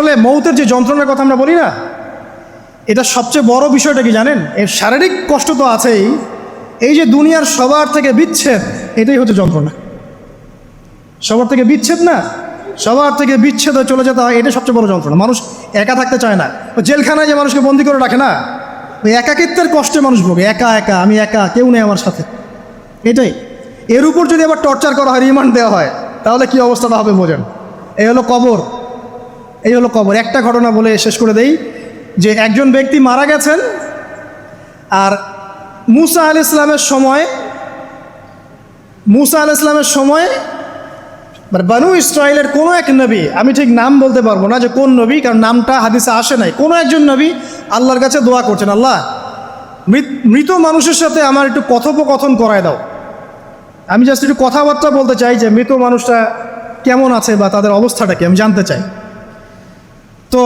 আসলে মৌতের যে যন্ত্রণার কথা আমরা বলি না, এটা সবচেয়ে বড় বিষয়টা কি জানেন? এর শারীরিক কষ্ট তো আছেই, এই যে দুনিয়ার সবার থেকে বিচ্ছেদ, এটাই হচ্ছে যন্ত্রণা। সবার থেকে বিচ্ছেদ না, সবার থেকে বিচ্ছেদ হয়ে চলে যেতে হয়, এটা সবচেয়ে বড় যন্ত্রণা। মানুষ একা থাকতে চায় না। জেলখানায় যে মানুষকে বন্দি করে রাখে না, ওই একাকিত্বের কষ্টে মানুষ ভোগে। একা একা, আমি একা, কেউ নেই আমার সাথে, এটাই। এর উপর যদি আবার টর্চার করা হয়, রিমান্ড দেওয়া হয়, তাহলে কি অবস্থাটা হবে বোঝেন। এই হলো কবর, এই হলো কবর। একটা ঘটনা বলে শেষ করে দেই, যে একজন ব্যক্তি মারা গেছেন, আর মুসা আলাইহিস সালামের সময় মানে বানু ইসরাইলের কোনো এক নবী, আমি ঠিক নাম বলতে পারবো না যে কোন নবী, কারণ নামটা হাদিসে আসে নাই, কোনো একজন নবী আল্লাহর কাছে দোয়া করছেন, আল্লাহ মৃত মানুষের সাথে আমার একটু কথোপকথন করায় দাও। আমি জাস্ট একটু কথাবার্তা বলতে চাই যে মৃত মানুষটা কেমন আছে বা তাদের অবস্থাটা কি, আমি জানতে চাই। তো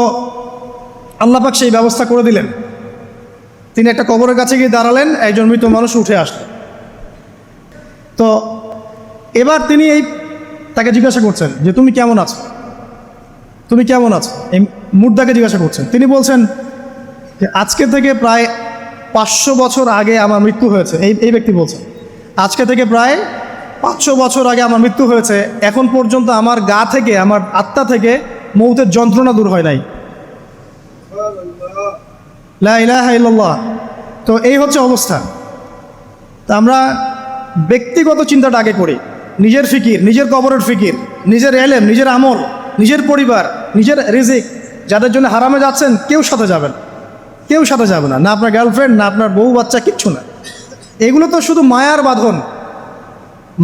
আল্লাহ পাক সেই ব্যবস্থা করে দিলেন। তিনি একটা কবরের কাছে গিয়ে দাঁড়ালেন, একজন মৃত মানুষ উঠে আসলেন। তো এবার তিনি তাকে জিজ্ঞাসা করছেন যে তুমি কেমন আছো, তুমি কেমন আছো, এই মুর্দাকে জিজ্ঞাসা করছেন। তিনি বলছেন যে আজকে থেকে প্রায় 500 বছর আগে আমার মৃত্যু হয়েছে। এই ব্যক্তি বলছেন আজকে থেকে প্রায় 500 বছর আগে আমার মৃত্যু হয়েছে, এখন পর্যন্ত আমার গা থেকে, আমার আত্মা থেকে মৌতের যন্ত্রণা দূর হয় নাই। লা ইলাহা ইল্লাল্লাহ। তো এই হচ্ছে অবস্থা। তা আমরা ব্যক্তিগত চিন্তাটা আগে করি, নিজের ফিকির, নিজের কবরের ফিকির, নিজের এলেম, নিজের আমল, নিজের পরিবার, নিজের রিজিক। যাদের জন্য হারামে যাচ্ছেন, কেউ সাথে যাবেন, কেউ সাথে যাবে না, না আপনার গার্লফ্রেন্ড, না আপনার বউ বাচ্চা, কিচ্ছু না। এগুলো তো শুধু মায়ার বাঁধন,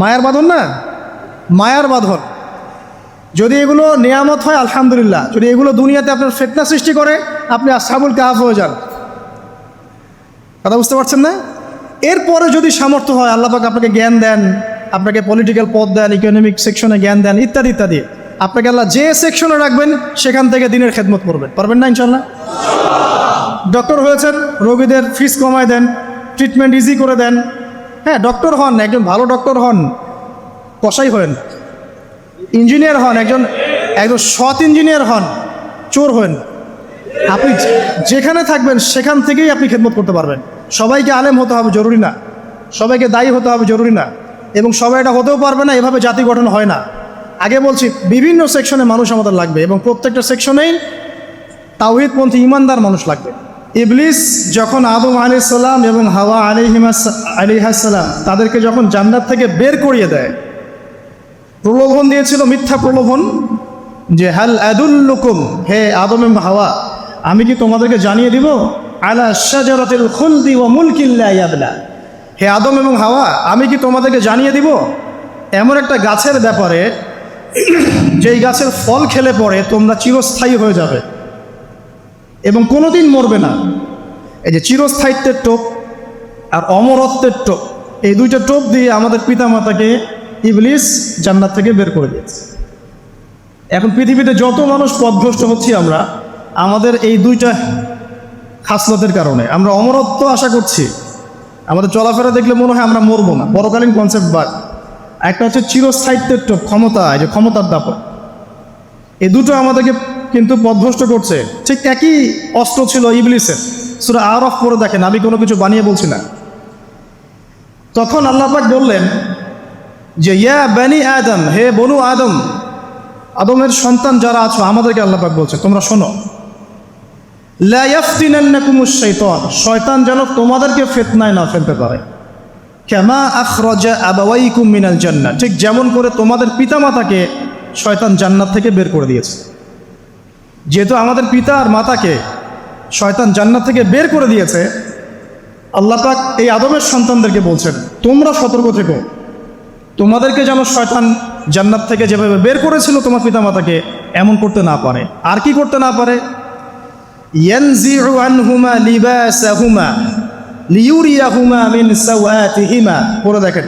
মায়ার বাঁধন না, মায়ার বাঁধন। যদি এগুলো নিয়ামত হয় আলহামদুলিল্লাহ, যদি এগুলো দুনিয়াতে আপনার ফিতনা সৃষ্টি করে, আপনি আসহাবুল কাহফ হয়ে যান। কথা বুঝতে পারছেন না? এরপরে যদি সামর্থ্য হয়, আল্লাহ পাক আপনাকে জ্ঞান দেন, আপনাকে পলিটিক্যাল পদ দেন, ইকোনমিক সেকশনে জ্ঞান দেন, ইত্যাদি ইত্যাদি, আপনাকে আল্লাহ যে সেকশনে রাখবেন সেখান থেকে দিনের খেদমত করবেন, পারবেন না ইনশাল্লাহ? ডক্টর হয়েছেন, রোগীদের ফিস কমায় দেন, ট্রিটমেন্ট ইজি করে দেন। হ্যাঁ, ডক্টর হন, একজন ভালো ডক্টর হন, কসাই হন। ইঞ্জিনিয়ার হন, একজন সৎ ইঞ্জিনিয়ার হন, চোর হন। আপনি যেখানে থাকবেন সেখান থেকেই আপনি খেদমত করতে পারবেন। সবাইকে আলেম হতে হবে জরুরি না, সবাইকে দায়ী হতে হবে জরুরি না, এবং সবাই এটা হতেও পারবে না। এভাবে জাতি গঠন হয় না। আগে বলছি, বিভিন্ন সেকশনে মানুষ আমাদের লাগবে, এবং প্রত্যেকটা সেকশনেই তাওহীদপন্থী ইমানদার মানুষ লাগবে। ইবলিস যখন আদম আলাইহিস সালাম এবং হাওয়া আলাইহিস সালাম তাদেরকে যখন জান্নাত থেকে বের করিয়ে দেয়, প্রলোভন দিয়েছিল, মিথ্যা প্রলোভন, যে হাল আদুল্লুকুম, হে আদম এবং হাওয়া, আমি কি তোমাদেরকে জানিয়ে দিব, আলা শাজারাতিল খুলদি ওয়া মুলকিন লা ইয়াবলা, হে আদম এবং হাওয়া, আমি কি তোমাদেরকে জানিয়ে দিব এমন একটা গাছের ব্যাপারে, যেই গাছের ফল খেলে পরে তোমরা চিরস্থায়ী হয়ে যাবে এবং কোনোদিন মরবে না। এই যে চিরস্থায়িত্বের টোপ আর অমরত্বের টোপ, এই দুইটা টোপ দিয়ে আমাদের পিতামাতাকে ইবলিস জান্নাত থেকে বের করে দিয়েছে। এখন পৃথিবীতে যত মানুষ পথভ্রষ্ট হচ্ছি আমরা, আমাদের এই দুইটা খাসলতের কারণে। আমরা অমরত্ব আশা করছি, আমাদের চলাফেরা দেখলে মনে হয় আমরা মরবো না, পরকালীন কনসেপ্ট বাদ। একটা হচ্ছে চিরস্থায়িত্বের টোপ, ক্ষমতা, এই যে ক্ষমতার দাপট, এই দুটো আমাদেরকে কিন্তু পথভ্রষ্ট করছে। ঠিক একই অস্ত্র ছিল ইবলিসের। সূরা আরাফ পড়ে দেখেন, আমি কোনো কিছু বানিয়ে বলছি না। তখন আল্লাহ পাক বললেন যে ইয়া বানি আদম, হে বনু আদম, আদমের সন্তান যারা আছো, আমাদেরকে আল্লাহ পাক বলছে তোমরা শোনো, লা ইয়াফতিনান্নাকুমুশ শাইতান, শয়তান যেন তোমাদেরকে ফিতনায় না ফেলতে পারে। কামা আখরাজা আবাওয়াইকুম মিনাল জান্নাহ, ঠিক যেমন করে তোমাদের পিতামাতাকে শয়তান জান্নাত থেকে বের করে দিয়েছে। যেহেতু আমাদের পিতা আর মাতাকে শয়তান জান্নাত থেকে বের করে দিয়েছে, আল্লাহ পাক এই আদমের সন্তানদেরকে বলছেন তোমরা সতর্ক থেকো, তোমাদেরকে যেন শয়তান জান্নাত থেকে যেভাবে বের করেছিল তোমার পিতামাতাকে, এমন করতে না পারে। আর কি করতে না পারে? ইয়ানজিউ আনহুমা লিবাসাহুমা লিউরিয়াহুমা মিন সাওয়াতিহিমা, পড়ে দেখেন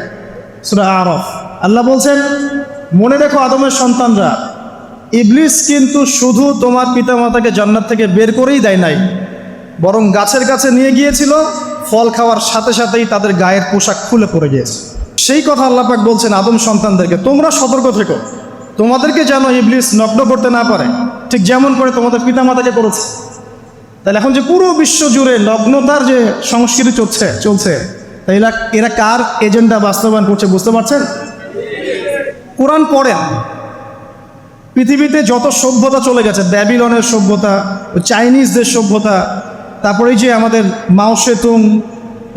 সূরা আরাফ। আল্লাহ বলছেন মনে রেখো আদমের সন্তানরা, ইবলিস কিন্তু শুধু তোমার পিতামাতাকে জান্নাত থেকে বের করেই দেয় নাই, বরং গাছের কাছে নিয়ে গিয়েছিল, ফল খাওয়ার সাথে সাথেই তাদের গায়ের পোশাক খুলে পড়ে গিয়েছে। সেই কথা আল্লাহ পাক বলছেন আদম সন্তানদেরকে তোমরা সতর্ক থেকো, তোমাদেরকে যেন ইবলিস নগ্ন করতে না পারে। ঠিক যেমন করে তোমাদের পিতামাতাকে করেছে। তাহলে এখন যে পুরো বিশ্ব জুড়ে নগ্নতার যে সংস্কৃতি চলছে তাই এরা কার এজেন্ডা বাস্তবায়ন করছে বুঝতে পারছেন? কোরআন পড়েন, পৃথিবীতে যত সভ্যতা চলে গেছে, ব্যাবিলনের সভ্যতা, চাইনিজদের সভ্যতা, তারপরে যে আমাদের মাও সেতুং,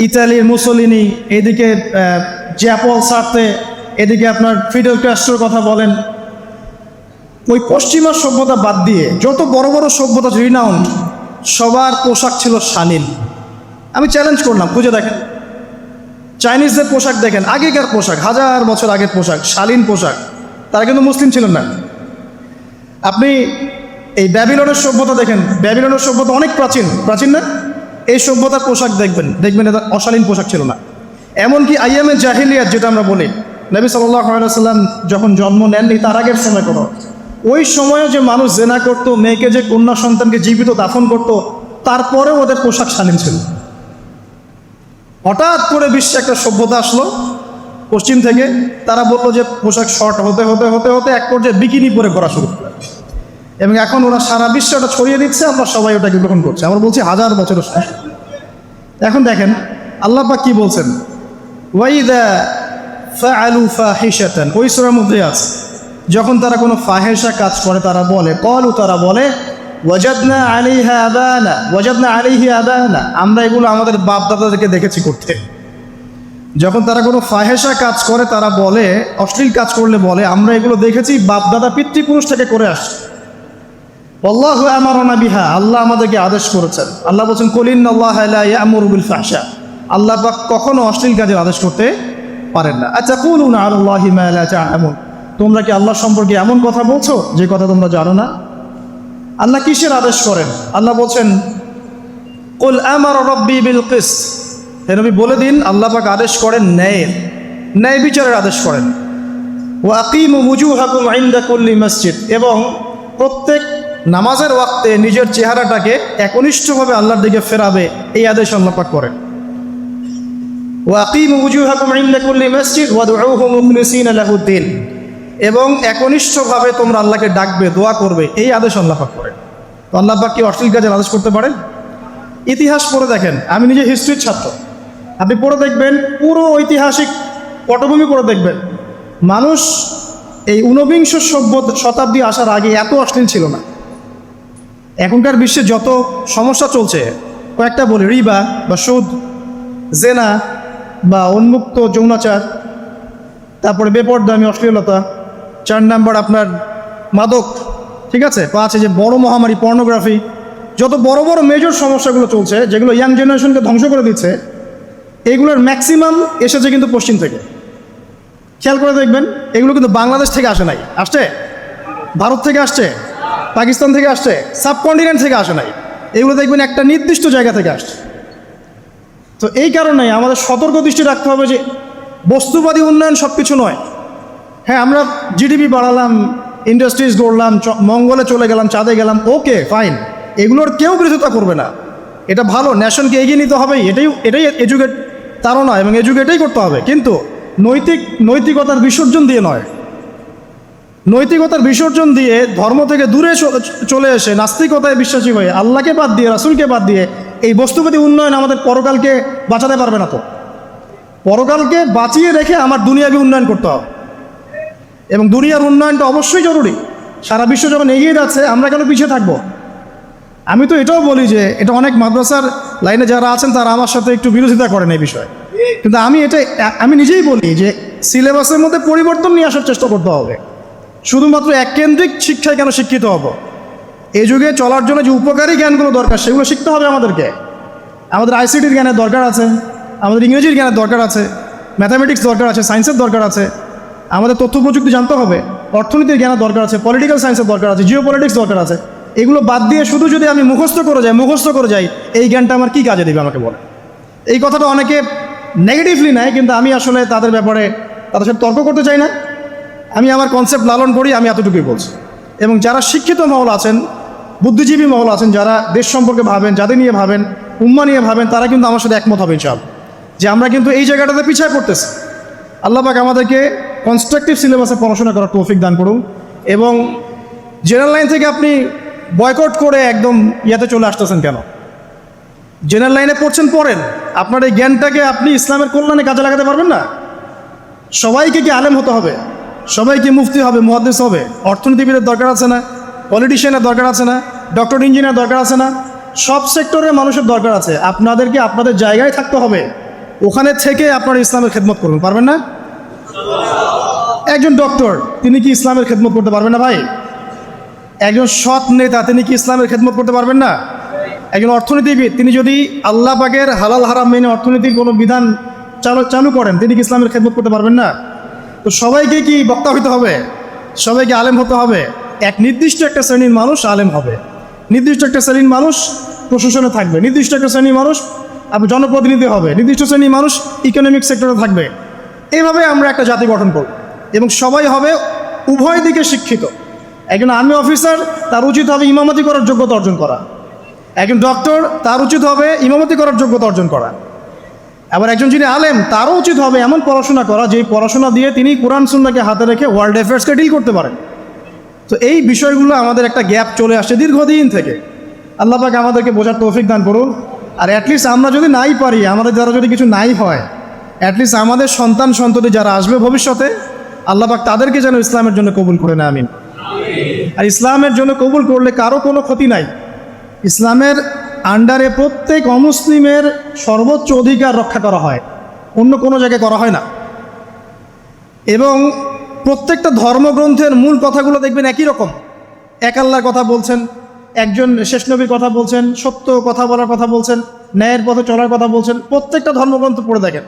ইতালির মুসোলিনি, এদিকে জ্যাপল সার্তে, এদিকে আপনার ফিডেল ক্যাস্ট্রোর কথা বলেন, ওই পশ্চিমা সভ্যতা বাদ দিয়ে যত বড় বড় সভ্যতা রিনাউন্ড, সবার পোশাক ছিল শালীন। আমি চ্যালেঞ্জ করলাম, খুঁজে দেখেন চাইনিজদের পোশাক দেখেন, আগেকার পোশাক, 1000 বছর আগের পোশাক, শালীন পোশাক। তারা কিন্তু মুসলিম ছিলেন না। আপনি এই ব্যাবিলনের সভ্যতা দেখেন, ব্যাবিলনের সভ্যতা অনেক প্রাচীন না? এই সভ্যতার পোশাক দেখবেন এটা অশালীন পোশাক ছিল না। এমনকি আইয়ামে জাহিলিয়াত যেটা আমরা বলি, নবী সাল্লাল্লাহু আলাইহি ওয়াসাল্লাম যখন জন্ম নেননি তার আগের সময় কোনো, ওই সময়ে যে মানুষ জেনা করতো, মেয়েকে যে কন্যা সন্তানকে জীবিত দাফন করত, তারপরেও ওদের পোশাক শালীন ছিল। হঠাৎ করে বিশ্বে একটা সভ্যতা আসলো পশ্চিম থেকে, তারা বললো যে পোশাক শর্ট হতে হতে হতে হতে এক পর্যায়ে বিকিনি পরে করা শুরু করলো, এবং এখন ওরা সারা বিশ্বে ওটা ছড়িয়ে দিচ্ছে, আমরা সবাই ওটাকে গ্রহণ করছি। আমরা বলছি 1000 বছরের সময়। এখন দেখেন আল্লাহ পাক কি বলছেন, ওয়াইদা ফাআলু ফাহিশাতান, ওই সূরার মধ্যে আছে, যখন তারা কোনো ফাহেসা কাজ করে তারা বলে, তারা বলে ওয়াজাদনা আলাইহি আবানা, আমরা এগুলো আমাদের বাপ দাদাদেরকে দেখেছি করতে। যখন তারা কোনো ফাহেসা কাজ করে তারা বলে, অশ্লীল কাজ করলে বলে, আমরা এগুলো দেখেছি বাপ দাদা পিতৃপুরুষ থেকে করে আসছে। আল্লাহু আমারানা বিহা, আল্লাহ আমাদেরকে আদেশ করেছেন। আল্লাহ বলছেন কুল ইন্নাল্লাহা লা ইয়া'মুরু বিল ফাহশা, আল্লাহ পাক কখনো অশ্লীল কাজের আদেশ করতে পারেন না। আতাকুলুনা আলাল্লাহি মা লা তা'লামুন, তোমরা কি আল্লাহ সম্পর্কে এমন কথা বলছো যে কথা তোমরা জানো না? আল্লাহ কিসের আদেশ করেন? আল্লাহ বলছেন কুল আমারা রাব্বি বিল কিসত, হে নবী বলে দিন আল্লাহ পাক আদেশ করেন ন্যায় বিচারের আদেশ করেন। ওয়া আকিমু ওয়ুজুহাকুম ইনদা কুল্লি মসজিদ, এবং প্রত্যেক নামাজের ওয়াক্তে নিজের চেহারাটাকে একনিষ্ঠভাবে আল্লাহর দিকে ফেরাবে, এই আদেশ আল্লাহ পাক করেন। ওয়া আকিমু ওয়ুজুহাকুম ইনদা কুল্লি মসজিদ ওয়াদউহু মুখলিসিনা লাহুদ্দিন, এবং একনিষ্ঠভাবে তোমরা আল্লাহকে ডাকবে, দোয়া করবে, এই আদেশ আল্লাহ পাক করেন। তো আল্লাহ পাক কি অশ্লীল কাজের আদেশ করতে পারেন? ইতিহাস পড়ে দেখেন, আমি নিজে হিস্ট্রির ছাত্র, আপনি পড়ে দেখবেন, পুরো ঐতিহাসিক পটভূমি পড়ে দেখবেন, মানুষ এই ঊনবিংশ শতাব্দী আসার আগে এত অশ্লীল ছিল না। এখনকার বিশ্বে যত সমস্যা চলছে, কয়েকটা বলি, রিবা বা সুদ, জেনা বা উন্মুক্ত যৌনাচার, তারপরে বেপরদামি অশ্লীলতা, 4 নাম্বার আপনার মাদক, ঠিক আছে, 5 যে বড় মহামারী পর্নোগ্রাফি, যত বড় বড় মেজর সমস্যাগুলো চলছে যেগুলো ইয়াং জেনারেশনকে ধ্বংস করে দিচ্ছে, এগুলোর ম্যাক্সিমাম এসেছে কিন্তু পশ্চিম থেকে। খেয়াল করে দেখবেন, এগুলো কিন্তু বাংলাদেশ থেকে আসে নাই, আসছে ভারত থেকে আসছে, পাকিস্তান থেকে আসছে, সাবকন্টিনেন্ট থেকে আসে নাই, এগুলো দেখবেন একটা নির্দিষ্ট জায়গা থেকে আসছে। তো এই কারণে আমাদের সতর্ক দৃষ্টি রাখতে হবে যে বস্তুবাদী উন্নয়ন সব কিছু নয়। হ্যাঁ, আমরা জিডিপি বাড়ালাম, ইন্ডাস্ট্রিজ গড়লাম, মঙ্গলে চলে গেলাম, চাঁদে গেলাম, ওকে ফাইন, এগুলোর কেউ বিরোধিতা করবে না, এটা ভালো, ন্যাশনকে এগিয়ে নিতে হবে, এটাই এডুকেট, তারও নয়, এবং এডুকেটেই করতে হবে, কিন্তু নৈতিকতার বিসর্জন দিয়ে নয়। নৈতিকতার বিসর্জন দিয়ে ধর্ম থেকে দূরে চলে এসে নাস্তিকতায় বিশ্বাসী হয়ে আল্লাহকে বাদ দিয়ে, রাসূলকে বাদ দিয়ে এই বস্তুবাদী উন্নয়ন আমাদের পরকালকে বাঁচাতে পারবে না। তো পরকালকে বাঁচিয়ে রেখে আমার দুনিয়াকে উন্নয়ন করতে হবে, এবং দুনিয়ার উন্নয়নটা অবশ্যই জরুরি। সারা বিশ্ব যখন এগিয়ে যাচ্ছে, আমরা কেন পিছিয়ে থাকবো? আমি তো এটাও বলি যে এটা অনেক মাদ্রাসার লাইনে যারা আছেন তারা আমার সাথে একটু বিরোধিতা করেন এই বিষয়ে, কিন্তু আমি নিজেই বলি যে সিলেবাসের মধ্যে পরিবর্তন নিয়ে আসার চেষ্টা করতে হবে। শুধুমাত্র এককেন্দ্রিক শিক্ষায় কেন শিক্ষিত হব? এই যুগে চলার জন্য যে উপকারী জ্ঞানগুলো দরকার সেগুলো শিখতে হবে আমাদেরকে। আমাদের আইসিটির জ্ঞানের দরকার আছে, আমাদের ইংরেজির জ্ঞানের দরকার আছে, ম্যাথামেটিক্স দরকার আছে, সায়েন্সের দরকার আছে, আমাদের তথ্য প্রযুক্তি জানতে হবে, অর্থনীতির জ্ঞানের দরকার আছে, পলিটিক্যাল সায়েন্সের দরকার আছে, জিও পলিটিক্স দরকার আছে। এগুলো বাদ দিয়ে শুধু যদি আমি মুখস্থ করে যাই, এই জ্ঞানটা আমার কী কাজে দেবে আমাকে বলে? এই কথাটা অনেকে নেগেটিভলি নেয়, কিন্তু আমি আসলে তাদের ব্যাপারে তাদের সাথে তর্ক করতে চাই না। আমি আমার কনসেপ্ট লালন করি, আমি এতটুকুই বলছি। এবং যারা শিক্ষিত মহল আছেন, বুদ্ধিজীবী মহল আছেন, যারা দেশ সম্পর্কে ভাবেন, যাদের নিয়ে ভাবেন, উম্মা নিয়ে ভাবেন, তারা কিন্তু আমার সাথে একমত হবে ইনশাআল্লাহ যে আমরা কিন্তু এই জায়গাটাতে পিছিয়ে পড়তেছি। আল্লাহ পাক আমাদেরকে কনস্ট্রাকটিভ সিলেবাসে পড়াশোনা করার তৌফিক দান করুন, এবং জেনারেল লাইন থেকে আপনি বয়কট করে একদম ইয়াতে চলে আসতেছেন কেন? জেনারেল লাইনে পড়ছেন, পড়েন, আপনার এই জ্ঞানটাকে আপনি ইসলামের কল্যাণে কাজে লাগাতে পারবেন না? সবাইকে কি আলেম হতে হবে? সবাইকে মুফতি হবে, মুহাদ্দিস হবে? অর্থনীতিবিদের দরকার আছে না? পলিটিশিয়ানের দরকার আছে না? ডক্টর ইঞ্জিনিয়ার দরকার আছে না? সব সেক্টরের মানুষের দরকার আছে। আপনাদেরকে আপনাদের জায়গায় থাকতে হবে, ওখানে থেকে আপনারা ইসলামের খেদমত করবেন, পারবেন না? একজন ডক্টর, তিনি কি ইসলামের খেদমত করতে পারবেন না ভাই? একজন সৎ নেতা, তিনি কি ইসলামের খেদমত করতে পারবেন না? একজন অর্থনীতিবিদ, তিনি যদি আল্লাহ পাকের হালাল হারাম মেনে অর্থনীতির কোনো বিধান চালু করেন, তিনি কি ইসলামের খেদমত করতে পারবেন না? তো সবাইকে কি বক্তা হতে হবে? সবাইকে আলেম হতে হবে? এক নির্দিষ্ট একটা শ্রেণীর মানুষ আলেম হবে, নির্দিষ্ট একটা শ্রেণীর মানুষ প্রশাসনে থাকবে, নির্দিষ্ট একটা শ্রেণীর মানুষ আপনার জনপ্রতিনিধি হবে, নির্দিষ্ট শ্রেণীর মানুষ ইকোনমিক সেক্টরে থাকবে। এইভাবে আমরা একটা জাতি গঠন করব এবং সবাই হবে উভয় দিকে শিক্ষিত। একজন আর্মি অফিসার, তার উচিত হবে ইমামতি করার যোগ্যতা অর্জন করা। একজন ডক্টর, তার উচিত হবে ইমামতি করার যোগ্যতা অর্জন করা। আবার একজন যিনি আলেম, তারও উচিত হবে এমন পড়াশোনা করা যে পড়াশোনা দিয়ে তিনি কোরআন সুন্নাহকে হাতে রেখে ওয়ার্ল্ড অ্যাফেয়ার্সকে ডিল করতে পারেন। তো এই বিষয়গুলো আমাদের একটা গ্যাপ চলে আসছে দীর্ঘদিন থেকে। আল্লাহ পাক আমাদেরকে বোঝার তৌফিক দান করুন। আর অ্যাটলিস্ট আমরা যদি নাই পারি, আমাদের দ্বারা যদি কিছু নাই হয়, অ্যাটলিস্ট আমাদের সন্তান সন্ততি যারা আসবে ভবিষ্যতে, আল্লাহ পাক তাদেরকে যেন ইসলামের জন্য কবুল করে নেয়, আমিন। আর ইসলামের জন্য কবুল করলে কারো কোনো ক্ষতি নাই। ইসলামের আন্ডারে প্রত্যেক অমুসলিমের সর্বোচ্চ অধিকার রক্ষা করা হয়, অন্য কোনো জায়গায় করা হয় না। এবং প্রত্যেকটা ধর্মগ্রন্থের মূল কথাগুলো দেখবেন একই রকম। এক আল্লাহর কথা বলছেন, একজন শেষ নবীর কথা বলছেন, সত্য কথা বলার কথা বলছেন, ন্যায়ের পথে চলার কথা বলছেন। প্রত্যেকটা ধর্মগ্রন্থ পড়ে দেখেন